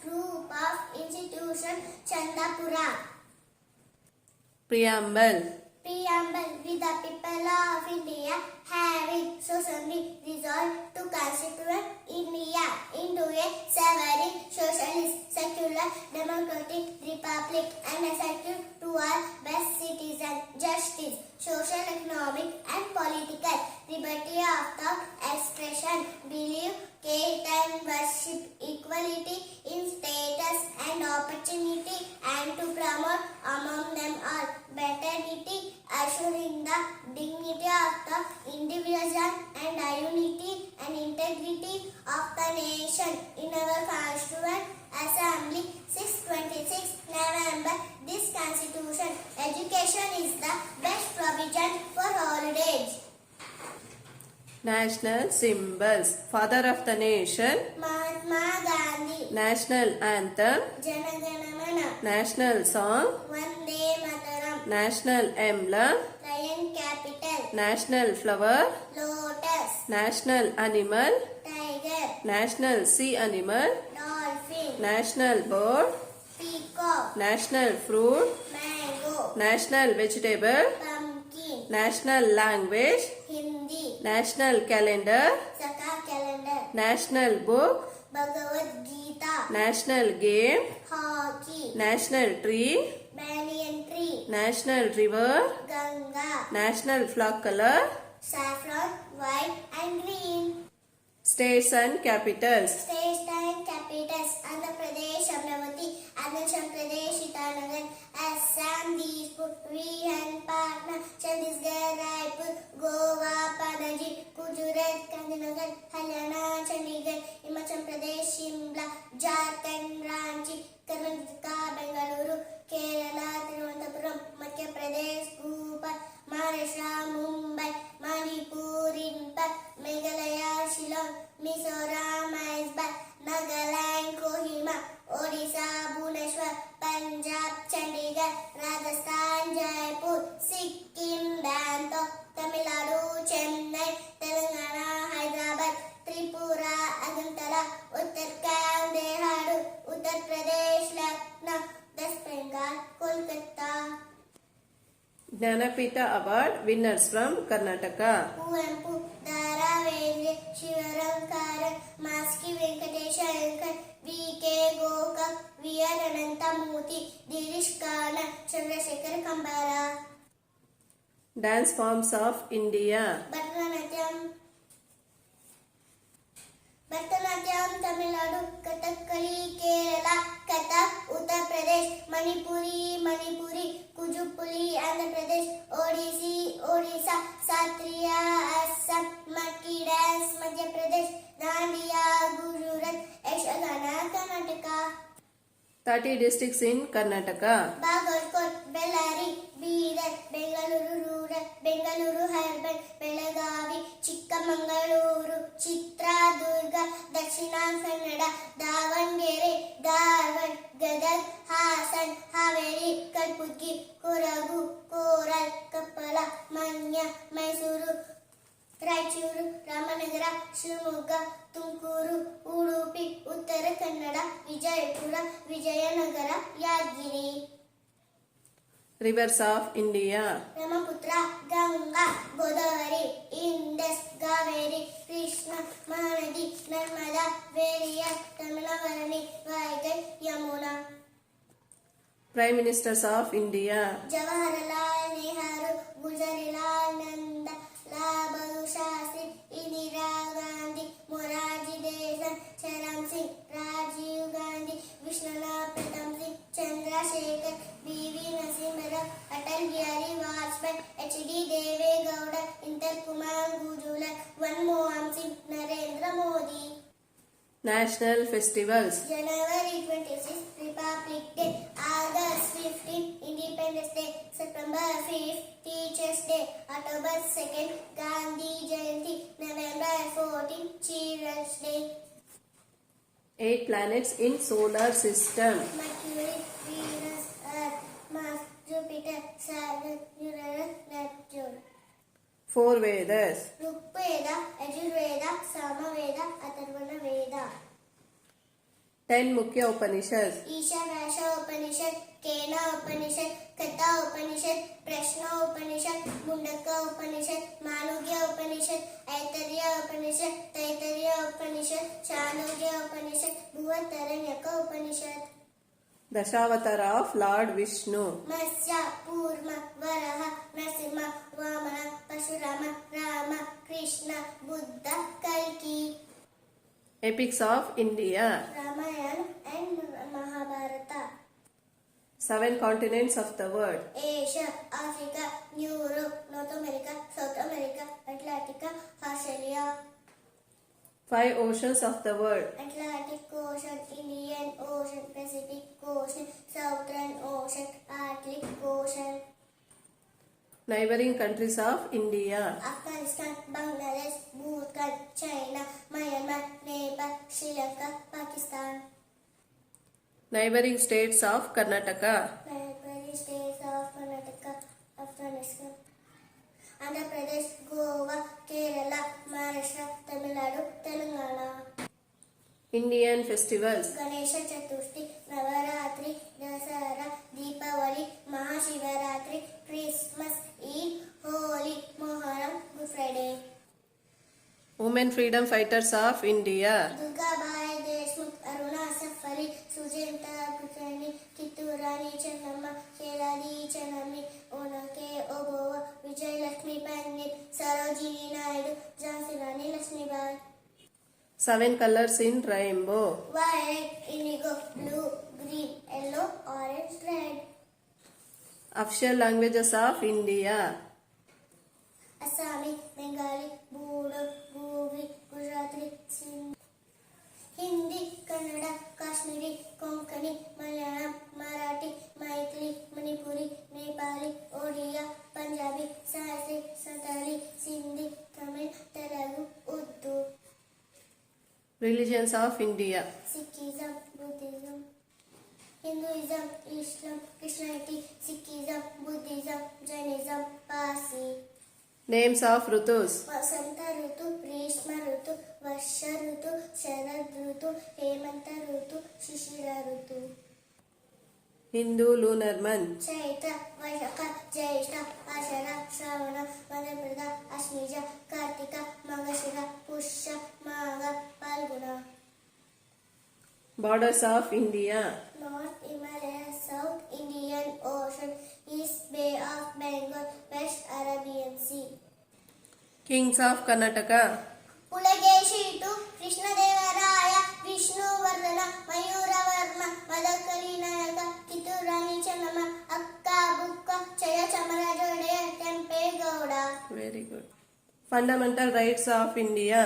Group of Institution, Chandapura. Preamble. Preamble. We the people of India having solemnly resolved to constitute India into a sovereign, socialist, secular, democratic republic and assertive to all best citizens, justice, social, economic and political liberty of thought, expression, belief, faith and worship, equality in status and opportunity, and to promote among them all fraternity, assuring the dignity of the individual and the unity and integrity of the nation. In our Constituent Assembly, 626 November, this Constitution, education is the best provision for old age. National symbols. Father of the nation. Mahatma Gandhi. National anthem. Jana Gana Mana. National song. Vande Mataram. National emblem. Lion capital. National flower. Lotus. National animal. Tiger. National sea animal. Dolphin. National bird. Peacock. National fruit. Mango. National vegetable. Pumpkin. National language. Hindi. National calendar. Saka calendar. National book. Bhagavad Gita. National game. Hockey. National tree. Banyan tree. National river. Ganga. National flag color. Saffron, white and green. States and capitals. States and capitals. Andhra Pradesh, Amravati. Arunachal Pradesh, Itanagar. Assam, Dispur, Vihanpatna. Chhattisgarh, Raipur. Goa, Panaji. Gujarat, Gandhinagar. Haryana, Chandigarh. Himachal Pradesh, Shimla. Jharkhand, Ranchi. Karnataka, Bengaluru. Kerala, Thiruvananthapuram. Madhya Pradesh, Bhopal. Maharashtra, Mumbai. Manipur, Imphal. Meghalaya, Shillong. Mizoram, Isbal. Nagaland, Kohima. Odisha, Bhubaneswar. Punjab, Chandigarh. Rajasthan, Jaipur. Sikkim, Bangkok. Tamil Nadu, Chennai. Telangana, Hyderabad. Tripura, Agantala. Uttarakhand, Dehradun. Uttar Pradesh, Lucknow. West Bengal, Kolkata. Jnanapita Award winners from Karnataka. Kuvempu, Dara Vendre, Shivaram Maski Venkatesha Ankar, V.K. Gokak, V.R. Anantamurthy, Dirish Kana, Chandrasekhar Kambara. Dance forms of India. Bharatanatyam, Tamil Nadu. Kathakali, Kerala. Kathak, Uttar Pradesh. Manipuri. Kujupuli, Andhra Pradesh. Odisha. Satriya, Assam. Makki dance, Madhya Pradesh. Dandiya, Gujarat. Yashagana, Karnataka. 30 districts in Karnataka. Bagalkot, Bellary, Bidar, Bengaluru Rural, Bengaluru Urban, Belagavi, Chikkamangaluru, Chitradurga, Dakshina Kannada, Davangere, Dharwad, Gadag, Hasan, Haveri, Kalpurgi, Koragu, Koral, Kappala, Manya, Mysuru, Raichuru, Ramanagara, Shimoga, Tumkuru, Udupi, Uttara Kannada, Vijayapura, Vijayanagara, Yadgiri. Rivers of India. Brahmaputra, Ganga, Godavari, Indus, Kaveri, Krishna, Mahanadi, Narmada, Variya, Tamilnavarani, Vaigai, Yamuna. Prime Ministers of India. Jawaharlal Nehru, Gujarilal Nanda, Lal Bahadur Shastri, Indira Gandhi, Morarji Desai, Charan Singh, Rajiv Gandhi, Vishwanath Pratham Singh, Chandrasekhar, B.V. Narasimha Rao, Atal Bihari Vajpayee, H.D. Deve Gowda, Intar Kumar Gujular, Manmohan Singh, Narendra Modi. National festivals. January 26, Republic Day. August 15, Independence Day. September 5th, Teachers Day. October 2nd, Gandhi Jayanti. November 14, Children's Day. 8 planets in solar system. Mercury, Venus, Earth, Mars, Jupiter, Saturn, Uranus, Neptune. 4 Vedas. Rigveda, Yajurveda, Samaveda, Atharvana Veda. 10 Mukhya Upanishads. Ishavasya उपनिषद, केन उपनिषद, कथा उपनिषद, प्रश्न उपनिषद, मुंडक उपनिषद, मानुग्य उपनिषद, ऐतरेय उपनिषद, तैतरीय उपनिषद, चाणक्य उपनिषद, Brihadaranyaka Upanishad. Dashavatara of Lord Vishnu. मत्स्य, कूर्म, वराह, नरसिंह, वामन, परशुराम, राम, कृष्ण, बुद्ध, कल्कि. Epics of India. Ramayan and Mahabharata. 7 continents of the world. Asia, Africa, Europe, North America, South America, Atlantica, Australia. 5 oceans of the world. Atlantic Ocean, Indian Ocean, Pacific Ocean, Southern Ocean, Arctic Ocean. Neighboring countries of India. Afghanistan, Bangladesh, Bhutan, China, Myanmar, Nepal, Sri Lanka, Pakistan. Neighboring states of Karnataka. Neighboring states of Karnataka, Afghanistan, Andhra Pradesh, Goa, Kerala, Maharashtra, Tamil Nadu, Telangana. Indian festivals. Ganesha Chaturthi, Navaratri, Dasara, Deepavali, Mahashivaratri, Christmas Eve, Holi, Moharram, Good Friday. Women freedom fighters of India. Durgabai Deshmukh, Aruna Asaf Ali, Sujanta Kulkarni, Kitturani Channamma, Keladi Channammi, Onake Obowa, Vijay Lakshmi Pandit, Sarojini Naidu, Jhansi Rani Lakshmibai. 7 colors in rainbow. Violet, indigo, blue, green, yellow, orange, red. Official languages of India. Assami, Bengali, Bodo, Bugri, Gujarati, Sindhi. Hindi, Kannada, Kashmiri, Konkani, Malayalam, Marathi, Maithili, Manipuri, Nepali, Odia, Punjabi, Sanskrit, Santali, Sindhi, Tamil, Telugu, Urdu. Religions of India. Sikhism, Buddhism, Hinduism, Islam, Christianity, Sikhism, Buddhism, Jainism, Parsi. Names of Rutus. ವಸಂತ ಋತು, ಗ್ರೀಷ್ಮ ಋತು, ವರ್ಷ ಋತು, ಶರದ್ ಋತು, ಹೇಮಂತ ಋತು, ಶಿಶಿರ ಋತು. Hindu lunar month. Chaitra, Vaishakha, Jyeshtha, Ashadha, Shravana, ಮಧ್ಯಪ್ರದ, ಅಶ್ನಿಜ, Kartika, ಮಗಶಿರ, Pushya, Magha, Phalguna. Borders of India. North Himalaya, South Indian Ocean, East Bay of Bengal, West Arabian Sea. Kings of Karnataka. ಪುಲಕೇಶಿಟು, Krishnadevaraya, Vishnuvardhan, Mayuravarma, ಮದಕಲಿ ನಾಯಕ, ಕಿತ್ತೂರು ರಾಣಿ ಚೆನ್ನಮ್ಮ, ಅಕ್ಕ ಬುಕ್ಕ, ಜಯ Chamaraja Wadiyar, Kempegowda. Very good. Fundamental rights of India.